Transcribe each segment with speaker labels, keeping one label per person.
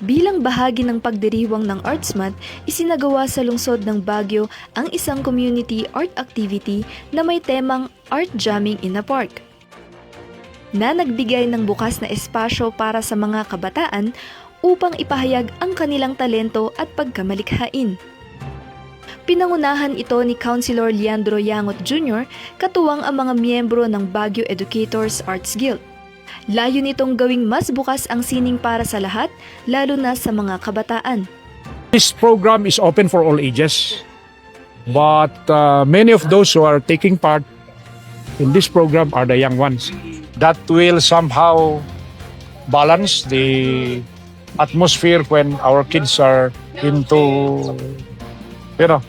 Speaker 1: Bilang bahagi ng pagdiriwang ng Arts Month, isinagawa sa lungsod ng Baguio ang isang community art activity na may temang Art Jamming in a Park, na nagbigay ng bukas na espasyo para sa mga kabataan upang ipahayag ang kanilang talento at pagkamalikhain. Pinangunahan ito ni Councilor Leandro Yangot Jr., katuwang ang mga miyembro ng Baguio Educators Arts Guild. Layo nitong gawing mas bukas ang sining para sa lahat, lalo na sa mga kabataan.
Speaker 2: This program is open for all ages, but many of those who are taking part in this program are the young ones. That will somehow balance the atmosphere when our kids are into the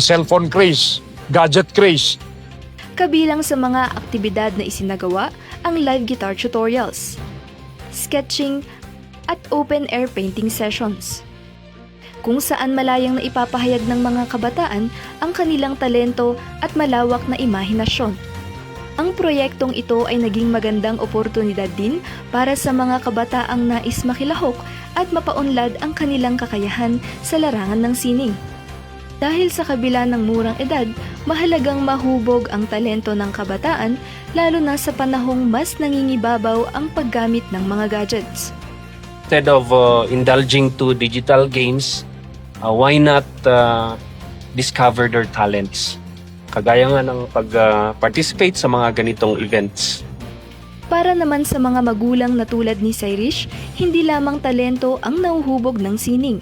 Speaker 2: cell phone craze, gadget craze.
Speaker 1: Kabilang sa mga aktibidad na isinagawa ang live guitar tutorials, sketching at open-air painting sessions, kung saan malayang na ipapahayag ng mga kabataan ang kanilang talento at malawak na imahinasyon. Ang proyektong ito ay naging magandang oportunidad din para sa mga kabataang nais makilahok at mapaunlad ang kanilang kakayahan sa larangan ng sining. Dahil sa kabila ng murang edad, mahalagang mahubog ang talento ng kabataan, lalo na sa panahong mas nangingibabaw ang paggamit ng mga gadgets.
Speaker 3: Instead of indulging to digital games, why not discover their talents? Kagaya nga ng pag-participate sa mga ganitong events.
Speaker 1: Para naman sa mga magulang na tulad ni Sairish, hindi lamang talento ang nauhubog ng sining,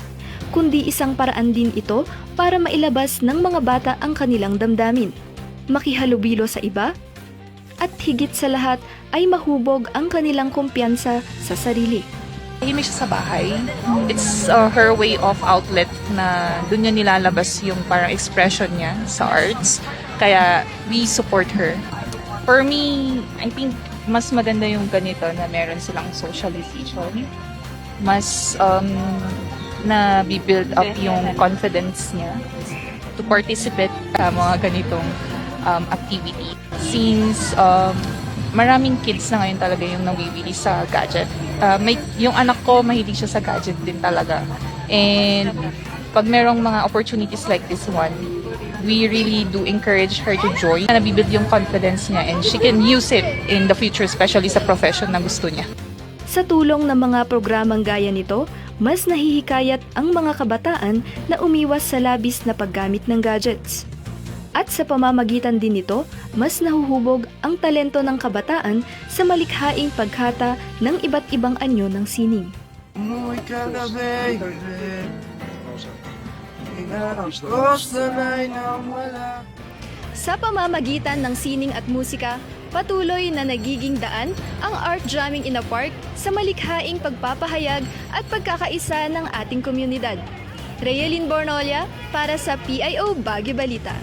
Speaker 1: kundi isang paraan din ito para mailabas ng mga bata ang kanilang damdamin, makihalubilo sa iba, at higit sa lahat ay mahubog ang kanilang kumpiyansa sa sarili.
Speaker 4: Tahimik siya sa bahay. It's her way of outlet na doon niya nilalabas yung parang expression niya sa arts. Kaya we support her. For me, I think mas maganda yung ganito na meron silang socialization. Mas na build up yung confidence niya to participate mga ganitong activity. Since maraming kids na ngayon talaga yung nawiwili sa gadget. Yung anak ko, mahilig siya sa gadget din talaga. And pag merong mga opportunities like this one, we really do encourage her to join. Nabibuild yung confidence niya and she can use it in the future, especially sa profession na gusto niya.
Speaker 1: Sa tulong ng mga programang gaya nito, mas nahihikayat ang mga kabataan na umiwas sa labis na paggamit ng gadgets. At sa pamamagitan din nito, mas nahuhubog ang talento ng kabataan sa malikhaing paghata ng iba't ibang anyo ng sining. Sa pamamagitan ng sining at musika, patuloy na nagiging daan ang Art Jamming in a Park sa malikhaing pagpapahayag at pagkakaisa ng ating komunidad. Reyelyn Bornolia para sa PIO Baguio Balita.